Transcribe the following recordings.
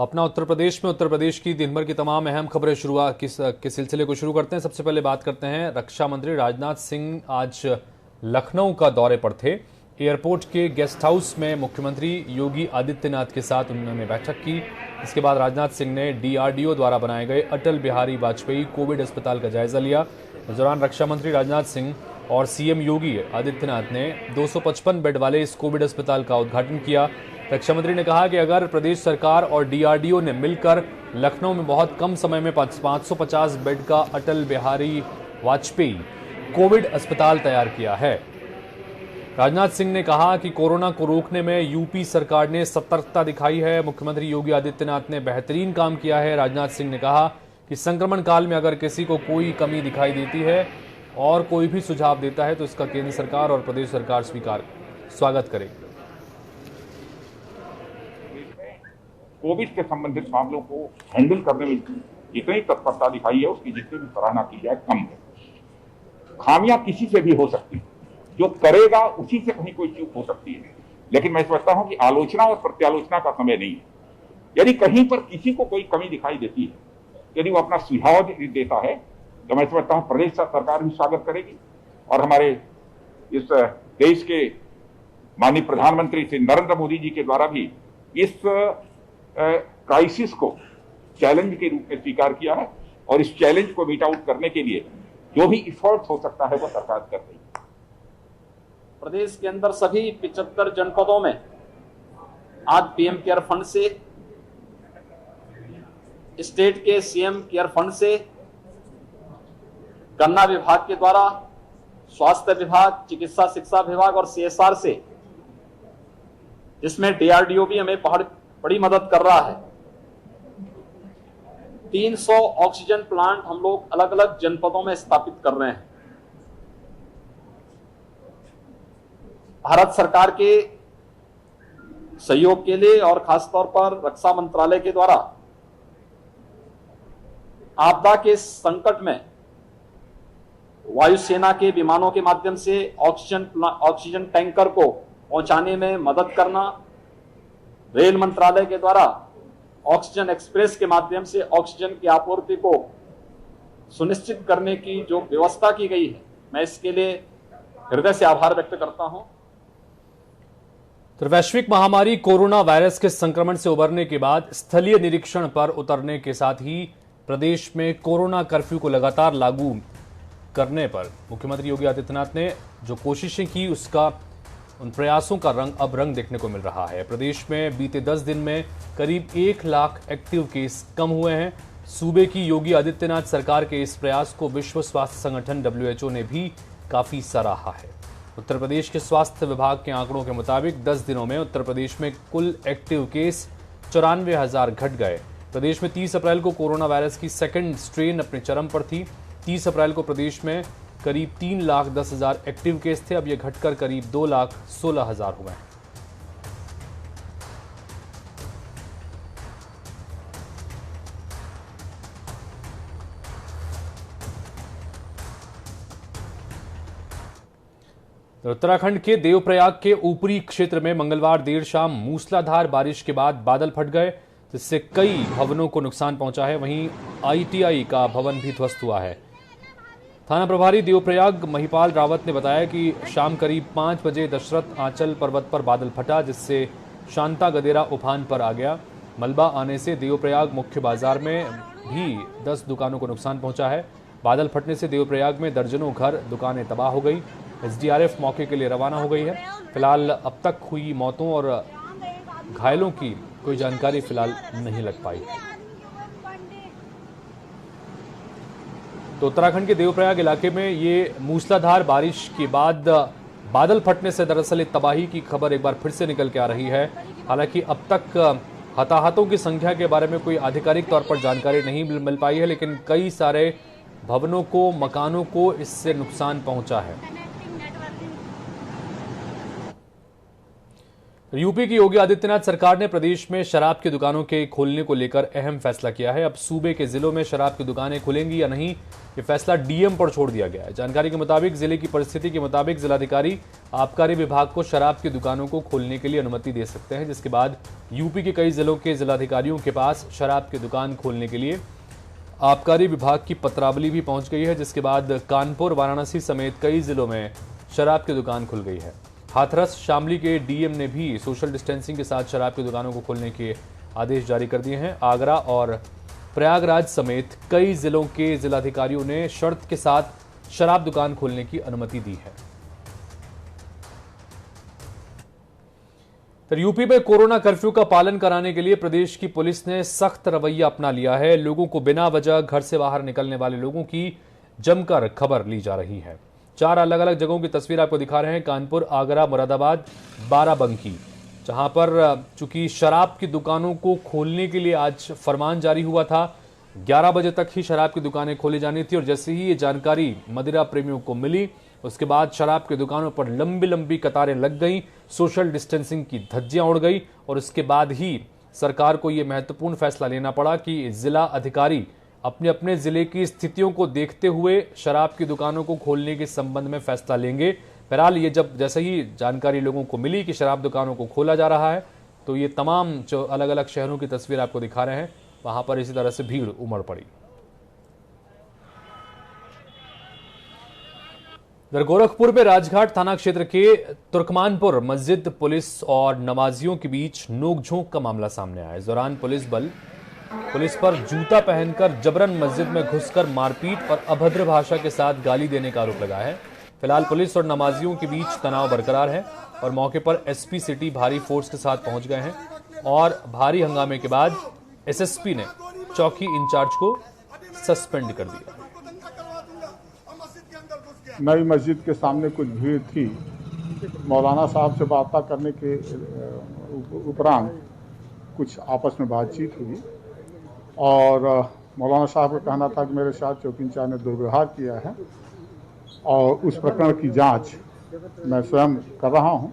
अपना उत्तर प्रदेश में उत्तर प्रदेश की दिन भर की तमाम अहम खबरें शुरुआत के सिलसिले को शुरू करते हैं। सबसे पहले बात करते हैं, रक्षा मंत्री राजनाथ सिंह आज लखनऊ का दौरे पर थे। एयरपोर्ट के गेस्ट हाउस में मुख्यमंत्री योगी आदित्यनाथ के साथ उन्होंने बैठक की। इसके बाद राजनाथ सिंह ने डीआरडीओ द्वारा बनाए गए अटल बिहारी वाजपेयी कोविड अस्पताल का जायजा लिया। इस दौरान रक्षा मंत्री राजनाथ सिंह और सीएम योगी आदित्यनाथ ने 255 बेड वाले इस कोविड अस्पताल का उद्घाटन किया। रक्षा मंत्री ने कहा कि अगर प्रदेश सरकार और डीआरडीओ ने मिलकर लखनऊ में बहुत कम समय में 550 बेड का अटल बिहारी वाजपेयी कोविड अस्पताल तैयार किया है। राजनाथ सिंह ने कहा कि कोरोना को रोकने में यूपी सरकार ने सतर्कता दिखाई है। मुख्यमंत्री योगी आदित्यनाथ ने बेहतरीन काम किया है। राजनाथ सिंह ने कहा कि संक्रमण काल में अगर किसी को कोई कमी दिखाई देती है और कोई भी सुझाव देता है तो इसका केंद्र सरकार और प्रदेश सरकार स्वागत करेगी। कोविड से संबंधित मामलों को हैंडल करने में जितनी तत्परता दिखाई है उसकी जितनी भी सराहना की जाए कम है। खामियां किसी से भी हो सकती है, जो करेगा उसी से कहीं कोई चूक हो सकती है, लेकिन मैं समझता हूं कि आलोचना और प्रत्यालोचना का समय नहीं है। यदि कहीं पर किसी को कोई कमी दिखाई देती है, यदि वो अपना सुझाव देता है तो मैं समझता हूं प्रदेश सरकार भी स्वागत करेगी और हमारे इस देश के माननीय प्रधानमंत्री श्री नरेंद्र मोदी जी के द्वारा भी इस क्राइसिस को चैलेंज के रूप में स्वीकार किया है और इस चैलेंज को मीट आउट करने के लिए जो भी एफर्ट हो सकता है वो सरकार कर रही है। प्रदेश के अंदर सभी 75 जनपदों में आज पीएम केयर फंड से, स्टेट के सीएम केयर फंड से, गन्ना विभाग के द्वारा, स्वास्थ्य विभाग, चिकित्सा शिक्षा विभाग और सीएसआर से, जिसमें डीआरडीओ भी हमें बड़ी मदद कर रहा है, 300 ऑक्सीजन प्लांट हम लोग अलग अलग जनपदों में स्थापित कर रहे हैं। भारत सरकार के सहयोग के लिए और खासतौर पर रक्षा मंत्रालय के द्वारा आपदा के संकट में वायुसेना के विमानों के माध्यम से ऑक्सीजन टैंकर को पहुंचाने में मदद करना, रेल मंत्रालय के द्वारा ऑक्सीजन एक्सप्रेस के माध्यम से ऑक्सीजन की आपूर्ति को सुनिश्चित करने की जो व्यवस्था की गई है, मैं इसके लिए हृदय से आभार व्यक्त करता हूं। तो वैश्विक महामारी कोरोना वायरस के संक्रमण से उबरने के बाद स्थलीय निरीक्षण पर उतरने के साथ ही प्रदेश में कोरोना कर्फ्यू को लगातार लागू करने पर मुख्यमंत्री योगी आदित्यनाथ ने जो कोशिशें की उसका उन प्रयासों का रंग देखने को मिल रहा है। प्रदेश में बीते 10 दिन में करीब 1 लाख एक्टिव केस कम हुए हैं। सूबे की योगी आदित्यनाथ सरकार के इस प्रयास को विश्व स्वास्थ्य संगठन WHO ने भी काफी सराहा है। उत्तर प्रदेश के स्वास्थ्य विभाग के आंकड़ों के मुताबिक 10 दिनों में उत्तर प्रदेश में कुल एक्टिव केस 94,000 घट गए। प्रदेश में 30 अप्रैल को कोरोना वायरस की सेकेंड स्ट्रेन अपने चरम पर थी। 30 अप्रैल को प्रदेश में करीब 3,10,000 एक्टिव केस थे। अब ये घटकर करीब 2,16,000 हुए हैं। उत्तराखंड के देवप्रयाग के ऊपरी क्षेत्र में मंगलवार देर शाम मूसलाधार बारिश के बाद बादल फट गए, जिससे कई भवनों को नुकसान पहुंचा है। वहीं ITI का भवन भी ध्वस्त हुआ है। थाना प्रभारी देवप्रयाग महिपाल रावत ने बताया कि शाम करीब 5 बजे दशरथ आंचल पर्वत पर बादल फटा, जिससे शांता गदेरा उफान पर आ गया। मलबा आने से देवप्रयाग मुख्य बाजार में भी 10 दुकानों को नुकसान पहुंचा है। बादल फटने से देवप्रयाग में दर्जनों घर, दुकानें तबाह हो गई। SDRF मौके के लिए रवाना हो गई है। फिलहाल अब तक हुई मौतों और घायलों की कोई जानकारी फिलहाल नहीं लग पाई। तो उत्तराखंड के देवप्रयाग इलाके में ये मूसलाधार बारिश के बाद बादल फटने से दरअसल एक तबाही की खबर एक बार फिर से निकल के आ रही है। हालांकि अब तक हताहतों की संख्या के बारे में कोई आधिकारिक तौर पर जानकारी नहीं मिल पाई है, लेकिन कई सारे भवनों को, मकानों को इससे नुकसान पहुंचा है। यूपी की योगी आदित्यनाथ सरकार ने प्रदेश में शराब की दुकानों के खोलने को लेकर अहम फैसला किया है। अब सूबे के जिलों में शराब की दुकानें खुलेंगी या नहीं, ये फैसला डीएम पर छोड़ दिया गया है। जानकारी के मुताबिक जिले की परिस्थिति के मुताबिक जिलाधिकारी आबकारी विभाग को शराब की दुकानों को खोलने के लिए अनुमति दे सकते हैं, जिसके बाद यूपी के कई जिलों के जिलाधिकारियों के पास शराब की दुकान खोलने के लिए आबकारी विभाग की पत्रावली भी पहुंच गई है, जिसके बाद कानपुर, वाराणसी समेत कई जिलों में शराब की दुकान खुल गई है। हाथरस, शामली के डीएम ने भी सोशल डिस्टेंसिंग के साथ शराब की दुकानों को खोलने के आदेश जारी कर दिए हैं। आगरा और प्रयागराज समेत कई जिलों के जिलाधिकारियों ने शर्त के साथ शराब दुकान खोलने की अनुमति दी है। तो यूपी में कोरोना कर्फ्यू का पालन कराने के लिए प्रदेश की पुलिस ने सख्त रवैया अपना लिया है। लोगों को बिना वजह घर से बाहर निकलने वाले लोगों की जमकर खबर ली जा रही है। 4 अलग अलग जगहों की तस्वीर आपको दिखा रहे हैं, कानपुर, आगरा, मुरादाबाद, बाराबंकी, जहां पर चूंकि शराब की दुकानों को खोलने के लिए आज फरमान जारी हुआ था। 11 बजे तक ही शराब की दुकानें खोली जानी थी और जैसे ही ये जानकारी मदिरा प्रेमियों को मिली, उसके बाद शराब की दुकानों पर लंबी लंबी कतारें लग गईं, सोशल डिस्टेंसिंग की धज्जियां उड़ गई और उसके बाद ही सरकार को यह महत्वपूर्ण फैसला लेना पड़ा कि जिला अधिकारी अपने अपने जिले की स्थितियों को देखते हुए शराब की दुकानों को खोलने के संबंध में फैसला लेंगे। बहरहाल ये जब जैसे ही जानकारी लोगों को मिली कि शराब दुकानों को खोला जा रहा है, तो ये तमाम जो अलग अलग शहरों की तस्वीर आपको दिखा रहे हैं, वहां पर इसी तरह से भीड़ उमड़ पड़ी। गोरखपुर में राजघाट थाना क्षेत्र के तुर्कमानपुर मस्जिद पुलिस और नमाजियों के बीच नोकझोंक का मामला सामने आया। इस दौरान पुलिस पर जूता पहनकर जबरन मस्जिद में घुसकर मारपीट और अभद्र भाषा के साथ गाली देने का आरोप लगा है। फिलहाल पुलिस और नमाजियों के बीच तनाव बरकरार है और मौके पर एसपी सिटी भारी फोर्स के साथ पहुंच गए हैं और भारी हंगामे के बाद एसएसपी ने चौकी इंचार्ज को सस्पेंड कर दिया। नई मस्जिद के सामने कुछ भीड़ थी। मौलाना साहब से वार्ता करने के उपरांत कुछ आपस में बातचीत हुई और मौलाना साहब का कहना था कि मेरे साथ चौकी इंचार्ज ने दुर्व्यवहार किया है और उस प्रकरण की जांच मैं स्वयं कर रहा हूं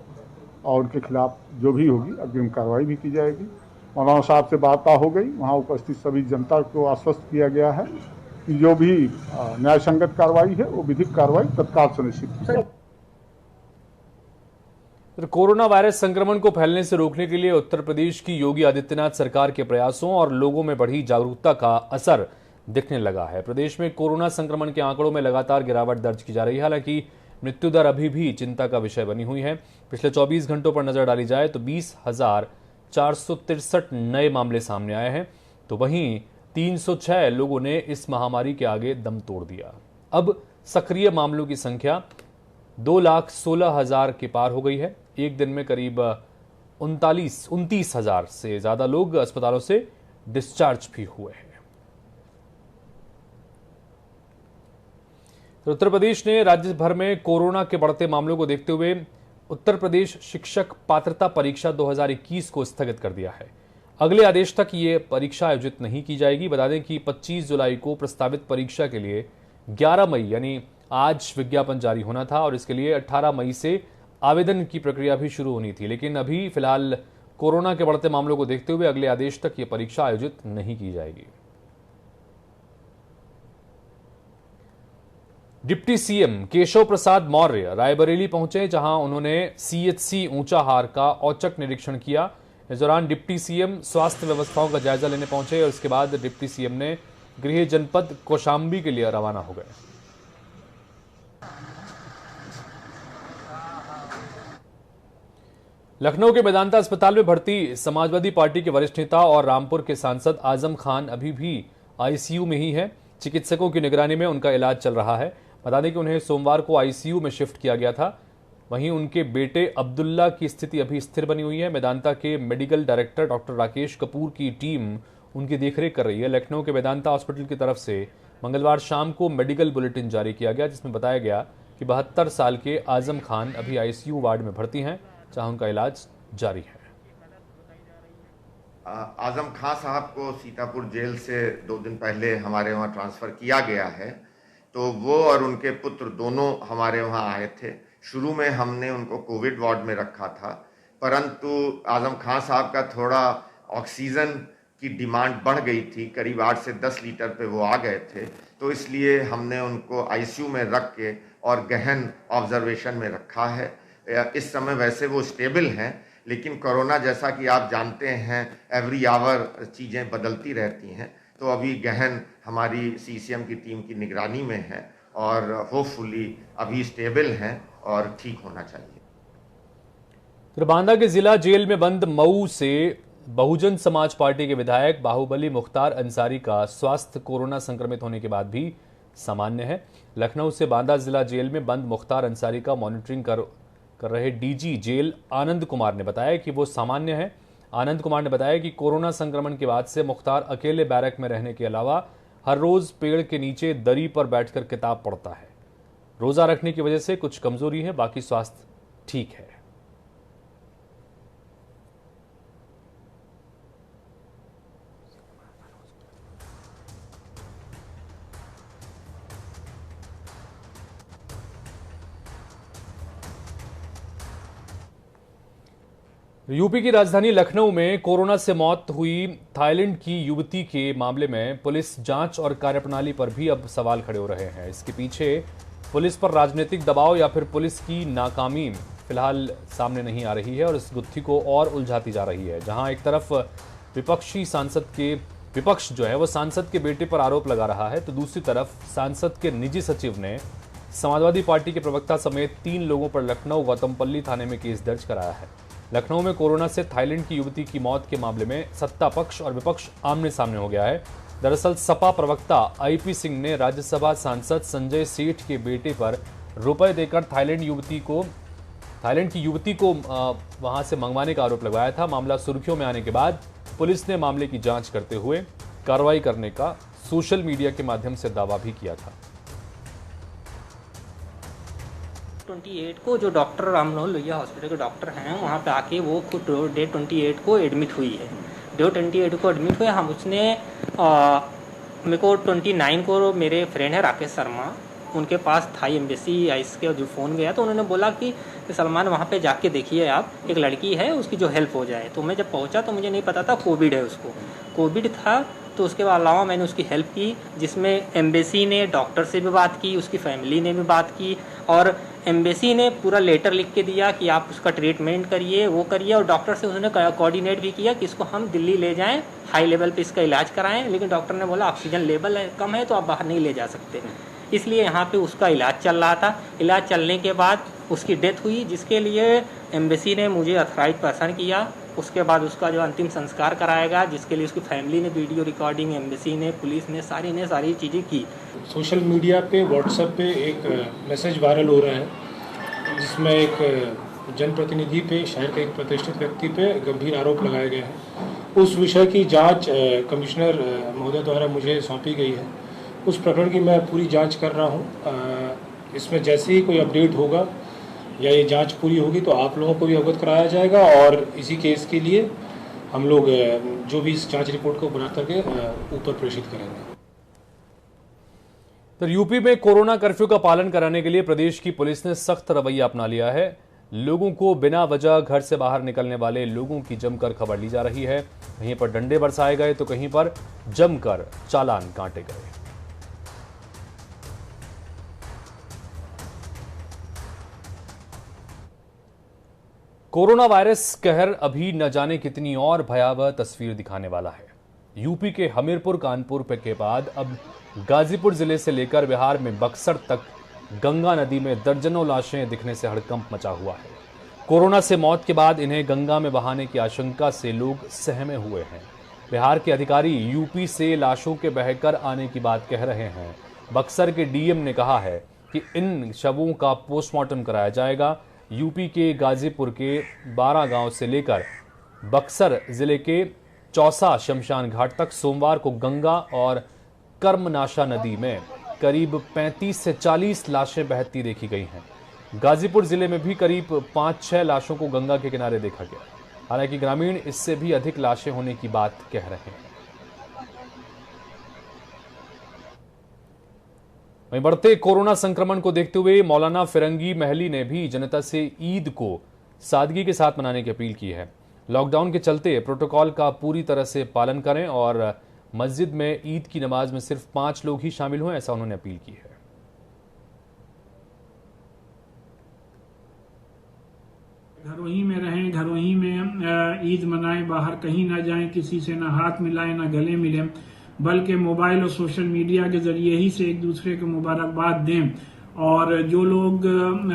और उनके खिलाफ जो भी होगी अग्रिम कार्रवाई भी की जाएगी। मौलाना साहब से वार्ता हो गई, वहां उपस्थित सभी जनता को आश्वस्त किया गया है कि जो भी न्याय संगत कार्रवाई है वो विधिक कार्रवाई तत्काल सुनिश्चित की जाएगी। कोरोना वायरस संक्रमण को फैलने से रोकने के लिए उत्तर प्रदेश की योगी आदित्यनाथ सरकार के प्रयासों और लोगों में बढ़ी जागरूकता का असर दिखने लगा है। प्रदेश में कोरोना संक्रमण के आंकड़ों में लगातार गिरावट दर्ज की जा रही है। हालांकि मृत्यु दर अभी भी चिंता का विषय बनी हुई है। पिछले 24 घंटों पर नजर डाली जाए तो 20,463 नए मामले सामने आए हैं, तो वहीं 306 लोगों ने इस महामारी के आगे दम तोड़ दिया। अब सक्रिय मामलों की संख्या 2,16,000 के पार हो गई है। एक दिन में करीब 29,000 से ज्यादा लोग अस्पतालों से डिस्चार्ज भी हुए हैं। तो उत्तर प्रदेश ने राज्य भर में कोरोना के बढ़ते मामलों को देखते हुए उत्तर प्रदेश शिक्षक पात्रता परीक्षा 2021 को स्थगित कर दिया है। अगले आदेश तक ये परीक्षा आयोजित नहीं की जाएगी। बता दें कि 25 जुलाई को प्रस्तावित परीक्षा के लिए 11 मई यानी आज विज्ञापन जारी होना था और इसके लिए 18 मई से आवेदन की प्रक्रिया भी शुरू होनी थी, लेकिन अभी फिलहाल कोरोना के बढ़ते मामलों को देखते हुए अगले आदेश तक ये परीक्षा आयोजित नहीं की जाएगी। डिप्टी सीएम केशव प्रसाद मौर्य रायबरेली पहुंचे, जहां उन्होंने सीएचसी ऊंचाहार का औचक निरीक्षण किया। इस दौरान डिप्टी सीएम स्वास्थ्य व्यवस्थाओं का जायजा लेने पहुंचे और इसके बाद डिप्टी सीएम ने गृह जनपद कौशाम्बी के लिए रवाना हो गए। लखनऊ के मेदांता अस्पताल में भर्ती समाजवादी पार्टी के वरिष्ठ नेता और रामपुर के सांसद आजम खान अभी भी आईसीयू में ही है। चिकित्सकों की निगरानी में उनका इलाज चल रहा है। बता दें कि उन्हें सोमवार को आईसीयू में शिफ्ट किया गया था। वहीं उनके बेटे अब्दुल्ला की स्थिति अभी स्थिर बनी हुई है। मेदांता के medical director doctor Rakesh Kapoor की टीम उनकी देखरेख कर रही है। लखनऊ के मेदांता हॉस्पिटल की तरफ से मंगलवार शाम को मेडिकल बुलेटिन जारी किया गया, जिसमें बताया गया कि 72 साल के आजम खान अभी आईसीयू वार्ड में भर्ती हैं, जहां उनका इलाज जारी है। आजम खान साहब को सीतापुर जेल से 2 दिन पहले हमारे वहाँ ट्रांसफ़र किया गया है, तो वो और उनके पुत्र दोनों हमारे वहाँ आए थे। शुरू में हमने उनको कोविड वार्ड में रखा था, परंतु आजम खान साहब का थोड़ा ऑक्सीजन की डिमांड बढ़ गई थी, करीब 8 से 10 लीटर पे वो आ गए थे, तो इसलिए हमने उनको आईसीयू में रख के और गहन ऑब्जर्वेशन में रखा है। इस समय वैसे वो स्टेबल हैं, लेकिन कोरोना जैसा कि आप जानते हैं एवरी आवर चीज़ें बदलती रहती हैं, तो अभी गहन हमारी सीसीएम की टीम की निगरानी में है और होपफुली अभी स्टेबल हैं और ठीक होना चाहिए। तो बांदा के जिला जेल में बंद मऊ से बहुजन समाज पार्टी के विधायक बाहुबली मुख्तार अंसारी का स्वास्थ्य कोरोना संक्रमित होने के बाद भी सामान्य है। लखनऊ से बांदा जिला जेल में बंद मुख्तार अंसारी का मॉनिटरिंग कर रहे डीजी जेल आनंद कुमार ने बताया कि वो सामान्य है। आनंद कुमार ने बताया कि कोरोना संक्रमण के बाद से मुख्तार अकेले बैरक में रहने के अलावा हर रोज पेड़ के नीचे दरी पर बैठकर किताब पढ़ता है। रोजा रखने की वजह से कुछ कमजोरी है, बाकी स्वास्थ्य ठीक है। यूपी की राजधानी लखनऊ में कोरोना से मौत हुई थाईलैंड की युवती के मामले में पुलिस जांच और कार्यप्रणाली पर भी अब सवाल खड़े हो रहे हैं। इसके पीछे पुलिस पर राजनीतिक दबाव या फिर पुलिस की नाकामी फिलहाल सामने नहीं आ रही है और इस गुत्थी को और उलझाती जा रही है। जहां एक तरफ विपक्ष जो है वो सांसद के बेटे पर आरोप लगा रहा है, तो दूसरी तरफ सांसद के निजी सचिव ने समाजवादी पार्टी के प्रवक्ता समेत 3 लोगों पर लखनऊ गौतमपल्ली थाने में केस दर्ज कराया है। लखनऊ में कोरोना से थाईलैंड की युवती की मौत के मामले में सत्ता पक्ष और विपक्ष आमने सामने हो गया है। दरअसल सपा प्रवक्ता आईपी सिंह ने राज्यसभा सांसद संजय सेठ के बेटे पर रुपए देकर थाईलैंड की युवती को वहां से मंगवाने का आरोप लगाया था। मामला सुर्खियों में आने के बाद पुलिस ने मामले की जांच करते हुए कार्रवाई करने का सोशल मीडिया के माध्यम से दावा भी किया था। 28 को जो डॉक्टर रामनोहर लोहिया हॉस्पिटल के डॉक्टर हैं वहाँ पे आके वो खुद डे 28 को एडमिट हुई है। डे 28 को एडमिट हुए हम उसने मेरे को 29 को मेरे फ्रेंड है राकेश शर्मा, उनके पास थाई एम्बेसी आइस के जो फ़ोन गया तो उन्होंने बोला कि सलमान वहाँ पे जाके देखिए, आप एक लड़की है उसकी जो हेल्प हो जाए। तो मैं जब पहुँचा तो मुझे नहीं पता था कोविड है, उसको कोविड था। तो उसके अलावा मैंने उसकी हेल्प की, जिसमें एम्बेसी ने डॉक्टर से भी बात की, उसकी फैमिली ने भी बात की और एम्बेसी ने पूरा लेटर लिख के दिया कि आप उसका ट्रीटमेंट करिए, वो करिए। और डॉक्टर से उसने कोऑर्डिनेट भी किया कि इसको हम दिल्ली ले जाएं, हाई लेवल पे इसका इलाज कराएं, लेकिन डॉक्टर ने बोला ऑक्सीजन लेवल कम है तो आप बाहर नहीं ले जा सकते। इसलिए यहाँ पे उसका इलाज चल रहा था। इलाज चलने के बाद उसकी डेथ हुई, जिसके लिए एम्बेसी ने मुझे अथॉराइज पर्सन किया। उसके बाद उसका जो अंतिम संस्कार कराएगा, जिसके लिए उसकी फैमिली ने वीडियो रिकॉर्डिंग, एम्बेसी ने, पुलिस ने सारी चीज़ें की। सोशल मीडिया पे, व्हाट्सएप पे एक मैसेज वायरल हो रहा है जिसमें एक जनप्रतिनिधि पे, शहर के एक प्रतिष्ठित व्यक्ति पे गंभीर आरोप लगाए गए हैं। उस विषय की जांच कमिश्नर महोदय द्वारा मुझे सौंपी गई है। उस प्रकरण की मैं पूरी जांच कर रहा हूँ। इसमें जैसे ही कोई अपडेट होगा या ये जांच पूरी होगी तो आप लोगों को भी अवगत कराया जाएगा और इसी केस के लिए हम लोग जो भी इस जांच रिपोर्ट को बना करके ऊपर प्रेषित करेंगे। तो यूपी में कोरोना कर्फ्यू का पालन कराने के लिए प्रदेश की पुलिस ने सख्त रवैया अपना लिया है। लोगों को बिना वजह घर से बाहर निकलने वाले लोगों की जमकर खबर ली जा रही है। कहीं पर डंडे बरसाए गए तो कहीं पर जमकर चालान काटे गए। कोरोना वायरस कहर अभी न जाने कितनी और भयावह तस्वीर दिखाने वाला है। यूपी के हमीरपुर कानपुर के बाद अब गाजीपुर जिले से लेकर बिहार में बक्सर तक गंगा नदी में दर्जनों लाशें दिखने से हड़कंप मचा हुआ है। कोरोना से मौत के बाद इन्हें गंगा में बहाने की आशंका से लोग सहमे हुए हैं। बिहार के अधिकारी यूपी से लाशों के बहकर आने की बात कह रहे हैं। बक्सर के डीएम ने कहा है कि इन शवों का पोस्टमार्टम कराया जाएगा। यूपी के गाजीपुर के 12 गांव से लेकर बक्सर जिले के चौसा शमशान घाट तक सोमवार को गंगा और कर्मनाशा नदी में करीब 35 से 40 लाशें बहती देखी गई हैं। गाजीपुर जिले में भी करीब 5-6 लाशों को गंगा के किनारे देखा गया। हालांकि ग्रामीण इससे भी अधिक लाशें होने की बात कह रहे हैं। वहीं बढ़ते कोरोना संक्रमण को देखते हुए मौलाना फिरंगी महली ने भी जनता से ईद को सादगी के साथ मनाने की अपील की है। लॉकडाउन के चलते प्रोटोकॉल का पूरी तरह से पालन करें और मस्जिद में ईद की नमाज में सिर्फ 5 लोग ही शामिल हुए, ऐसा उन्होंने अपील की है। घरों ही में रहें, घरों ही में ईद मनाएं, बाहर कहीं ना जाएं, किसी से ना हाथ मिलाएं ना गले मिलें, बल्कि मोबाइल और सोशल मीडिया के जरिए ही से एक दूसरे को मुबारकबाद दें। और जो लोग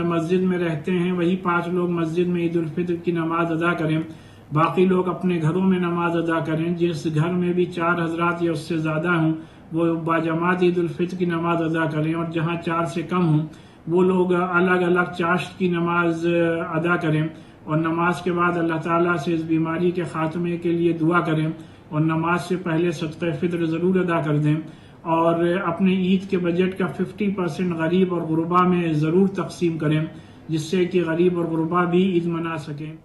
मस्जिद में रहते हैं वही 5 लोग मस्जिद में ईद उल फित्र की नमाज अदा करें, बाकी लोग अपने घरों में नमाज अदा करें। जिस घर में भी 4 हजरात या उससे ज्यादा हों वो बाजमात ईद उल फित्र की नमाज अदा करें, और जहां 4 से कम हों वो लोग अलग अलग चाश्त की नमाज अदा करें और नमाज के बाद अल्लाह ताला से इस बीमारी के खात्मे के लिए दुआ करें और नमाज से पहले सदक़े फित्र ज़रूर अदा कर दें और अपने ईद के बजट का 50% गरीब और गुरबा में ज़रूर तकसीम करें, जिससे कि गरीब और गुरबा भी ईद मना सकें।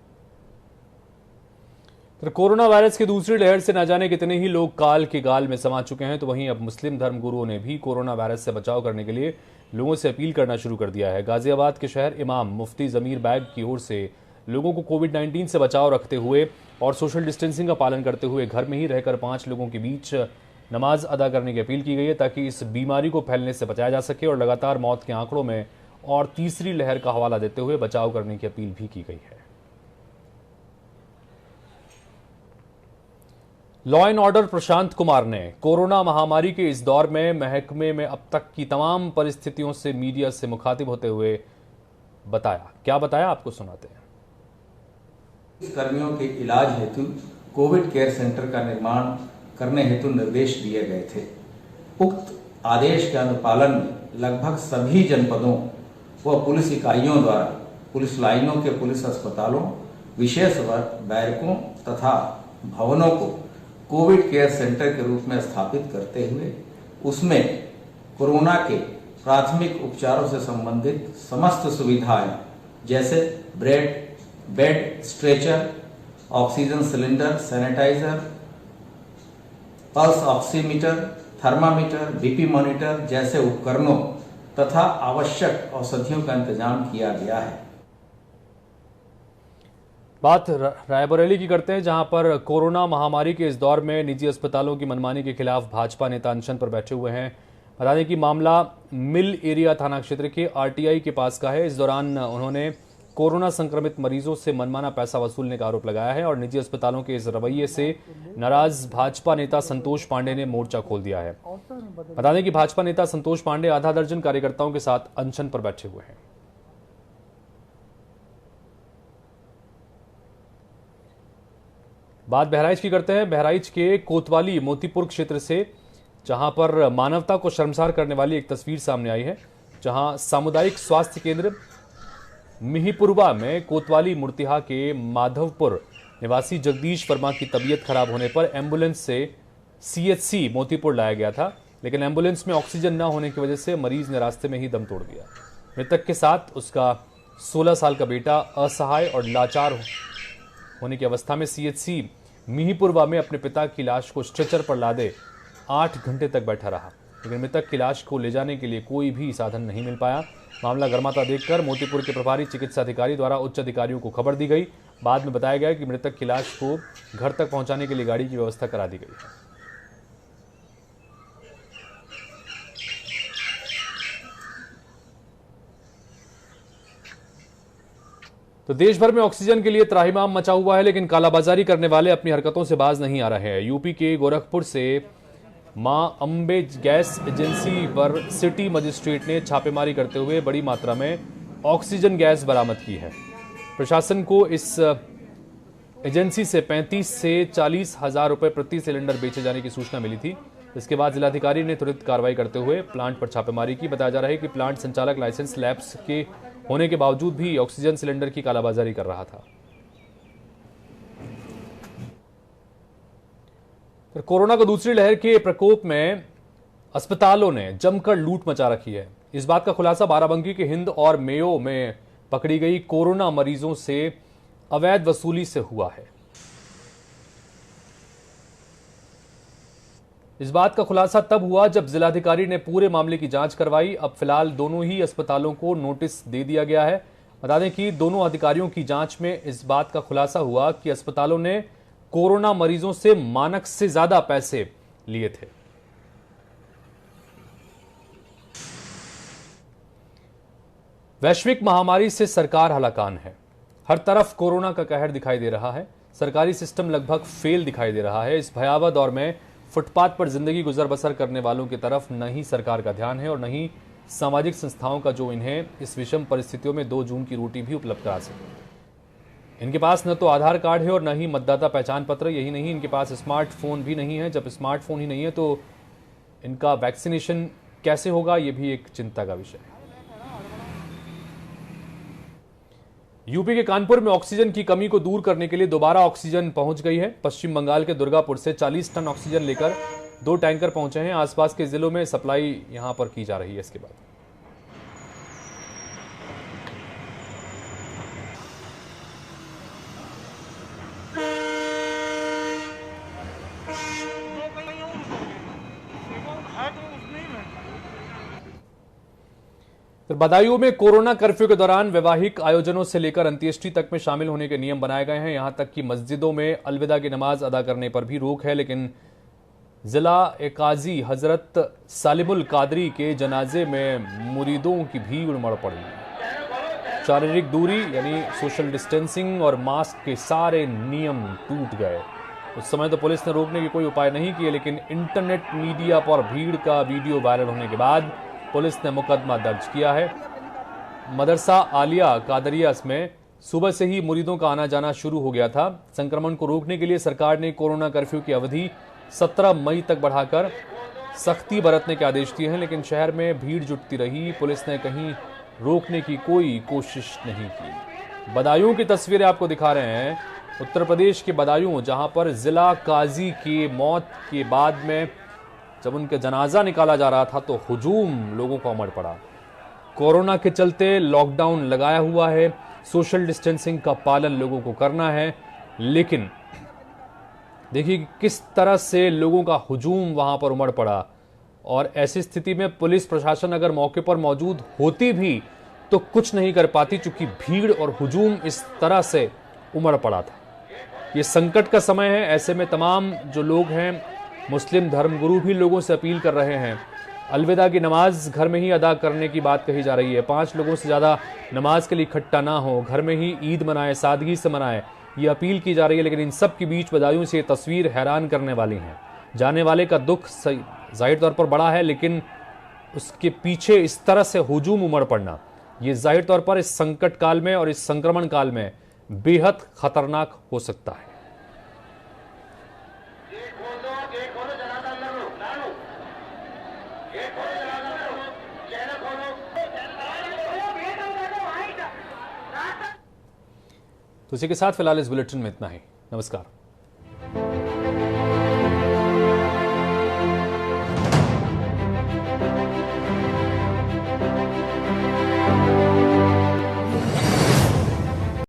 तो कोरोना वायरस की दूसरी लहर से न जाने कितने ही लोग काल के गाल में समा चुके हैं, तो वहीं अब मुस्लिम धर्मगुरुओं ने भी कोरोना वायरस से बचाव करने के लिए लोगों से अपील करना शुरू कर दिया है। गाजियाबाद के शहर इमाम मुफ्ती जमीर बैग की ओर से लोगों को कोविड-19 से बचाव रखते हुए और सोशल डिस्टेंसिंग का पालन करते हुए घर में ही रहकर 5 लोगों के बीच नमाज अदा करने की अपील की गई है, ताकि इस बीमारी को फैलने से बचाया जा सके। और लगातार मौत के आंकड़ों में और तीसरी लहर का हवाला देते हुए बचाव करने की अपील भी की गई है। Law and order Prashant Kumar ने कोरोना महामारी के इस दौर में महकमे में अब तक की तमाम परिस्थितियों से मीडिया से मुखातिब होते हुए बताया। क्या बताया, आपको सुनाते हैं। कर्मियों के इलाज हेतु कोविड केयर सेंटर का निर्माण करने हेतु निर्देश दिए गए थे। उक्त आदेश के अनुपालन में लगभग सभी जनपदों व पुलिस इकाइयों द्वारा पुलिस लाइनों के पुलिस अस्पतालों, विशेष बैरकों तथा भवनों को कोविड केयर सेंटर के रूप में स्थापित करते हुए उसमें कोरोना के प्राथमिक उपचारों से संबंधित समस्त सुविधाएं जैसे bed, stretcher, oxygen cylinder, sanitiser, pulse oximeter, thermometer, BP monitor जैसे उपकरणों तथा आवश्यक औषधियों का इंतजाम किया गया है। बात रायबरेली की करते हैं, जहां पर कोरोना महामारी के इस दौर में निजी अस्पतालों की मनमानी के खिलाफ भाजपा नेता अनशन पर बैठे हुए हैं। बता दें कि मामला मिल एरिया थाना क्षेत्र के आरटीआई के पास का है। इस दौरान उन्होंने कोरोना संक्रमित मरीजों से मनमाना पैसा वसूलने का आरोप लगाया है और निजी अस्पतालों के इस रवैये से नाराज भाजपा नेता संतोष पांडे ने मोर्चा खोल दिया है। बता दें कि भाजपा नेता संतोष पांडे आधा दर्जन कार्यकर्ताओं के साथ अनशन पर बैठे हुए हैं। बात बहराइच की करते हैं। बहराइच के कोतवाली मोतीपुर क्षेत्र से, जहां पर मानवता को शर्मसार करने वाली एक तस्वीर सामने आई है, जहां सामुदायिक स्वास्थ्य केंद्र मिहीपुरवा में कोतवाली मुर्तिहा के माधवपुर निवासी जगदीश वर्मा की तबीयत खराब होने पर एम्बुलेंस से सीएचसी मोतीपुर लाया गया था, लेकिन एम्बुलेंस में ऑक्सीजन न होने की वजह से मरीज ने रास्ते में ही दम तोड़ दिया। मृतक के साथ उसका 16 साल का बेटा असहाय और लाचार होने की अवस्था में सीएचसी मिहीपुरवा में अपने पिता की लाश को स्ट्रेचर पर लादे 8 घंटे तक बैठा रहा, लेकिन मृतक की लाश को ले जाने के लिए कोई भी साधन नहीं मिल पाया। मामला गर्माता देखकर मोतीपुर के प्रभारी चिकित्सा अधिकारी द्वारा उच्च अधिकारियों को खबर दी गई। बाद में बताया गया कि मृतक की लाश को घर तक पहुंचाने के लिए गाड़ी की व्यवस्था करा दी गई है। तो देश भर में ऑक्सीजन के लिए त्राहिमाम मचा हुआ है, लेकिन कालाबाजारी करने वाले अपनी हरकतों से बाज नहीं आ रहे हैं। यूपी के गोरखपुर से मां अंबे गैस एजेंसी पर सिटी मजिस्ट्रेट ने छापेमारी करते हुए बड़ी मात्रा में ऑक्सीजन गैस बरामद की है। प्रशासन को इस एजेंसी से 35 से 40 हजार रुपए प्रति सिलेंडर बेचे जाने की सूचना मिली थी। इसके बाद जिलाधिकारी ने तुरंत कार्रवाई करते हुए प्लांट पर छापेमारी की। बताया जा रहा है कि प्लांट संचालक लाइसेंस लैप्स के होने के बावजूद भी ऑक्सीजन सिलेंडर की कालाबाजारी कर रहा था। फिर कोरोना को दूसरी लहर के प्रकोप में अस्पतालों ने जमकर लूट मचा रखी है। इस बात का खुलासा बाराबंकी के हिंद और मेयो में पकड़ी गई कोरोना मरीजों से अवैध वसूली से हुआ है। इस बात का खुलासा तब हुआ जब जिलाधिकारी ने पूरे मामले की जांच करवाई। अब फिलहाल दोनों ही अस्पतालों को नोटिस दे दिया गया है बता दें कि दोनों अधिकारियों की जांच में इस बात का खुलासा हुआ कि अस्पतालों ने कोरोना मरीजों से मानक से ज्यादा पैसे लिए थे। वैश्विक महामारी से सरकार हलाकान है। हर तरफ कोरोना का कहर दिखाई दे रहा है। सरकारी सिस्टम लगभग फेल दिखाई दे रहा है। इस भयावह दौर में फुटपाथ पर जिंदगी गुजर बसर करने वालों की तरफ न ही सरकार का ध्यान है और न ही सामाजिक संस्थाओं का, जो इन्हें इस विषम परिस्थितियों में 2 जून की रोटी भी उपलब्ध करा सके। इनके पास न तो आधार कार्ड है और न ही मतदाता पहचान पत्र। यही नहीं, इनके पास स्मार्टफोन भी नहीं है। जब स्मार्टफोन ही नहीं है तो इनका वैक्सीनेशन कैसे होगा, यह भी एक चिंता का विषय है। यूपी के कानपुर में ऑक्सीजन की कमी को दूर करने के लिए दोबारा ऑक्सीजन पहुंच गई है। पश्चिम बंगाल के दुर्गापुर से 40 टन ऑक्सीजन लेकर 2 टैंकर पहुंचे हैं। आसपास के जिलों में सप्लाई यहां पर की जा रही है। इसके बाद तो बदायूं में कोरोना कर्फ्यू के दौरान वैवाहिक आयोजनों से लेकर अंत्येष्टि तक में शामिल होने के नियम बनाए गए हैं। यहां तक कि मस्जिदों में अलविदा की नमाज अदा करने पर भी रोक है। लेकिन जिला काजी हजरत सालिमुल कादरी के जनाजे में मुरीदों की भीड़ उमड़ पड़ी। शारीरिक दूरी यानी सोशल डिस्टेंसिंग और मास्क के सारे नियम टूट गए। उस समय तो पुलिस ने रोकने के कोई उपाय नहीं किए, लेकिन इंटरनेट मीडिया पर भीड़ का वीडियो वायरल होने के बाद पुलिस ने मुकदमा दर्ज किया है। मदरसा आलिया कादरिया में सुबह से ही मुरीदों का आना जाना शुरू हो गया था। संक्रमण को रोकने के लिए सरकार ने कोरोना कर्फ्यू की अवधि 17 मई तक बढ़ाकर सख्ती बरतने के आदेश दिए हैं, लेकिन शहर में भीड़ जुटती रही। पुलिस ने कहीं रोकने की कोई कोशिश नहीं की। बदायूं की तस्वीरें आपको दिखा रहे हैं। उत्तर प्रदेश के बदायूं, जहां पर जिला काजी की मौत के बाद में जब उनका जनाजा निकाला जा रहा था तो हुजूम लोगों को उमड़ पड़ा। कोरोना के चलते लॉकडाउन लगाया हुआ है, सोशल डिस्टेंसिंग का पालन लोगों को करना है, लेकिन देखिए किस तरह से लोगों का हुजूम वहां पर उमड़ पड़ा। और ऐसी स्थिति में पुलिस प्रशासन अगर मौके पर मौजूद होती भी तो कुछ नहीं कर पाती, चूंकि भीड़ और हुजूम इस तरह से उमड़ पड़ा था। ये संकट का समय है। ऐसे में तमाम जो लोग हैं, मुस्लिम धर्मगुरु भी लोगों से अपील कर रहे हैं। अलविदा की नमाज घर में ही अदा करने की बात कही जा रही है। 5 लोगों से ज़्यादा नमाज के लिए इकट्ठा ना हो, घर में ही ईद मनाएं, सादगी से मनाएं, ये अपील की जा रही है। लेकिन इन सब के बीच बदायूं से ये तस्वीर हैरान करने वाली है। जाने वाले का दुख जाहिर तौर पर बड़ा है, लेकिन उसके पीछे इस तरह से हुजूम उमड़ पड़ना, ये जाहिर तौर पर इस संकट काल में और इस संक्रमण काल में बेहद खतरनाक हो सकता है। तो इसी के साथ फिलहाल इस बुलेटिन में इतना ही। नमस्कार।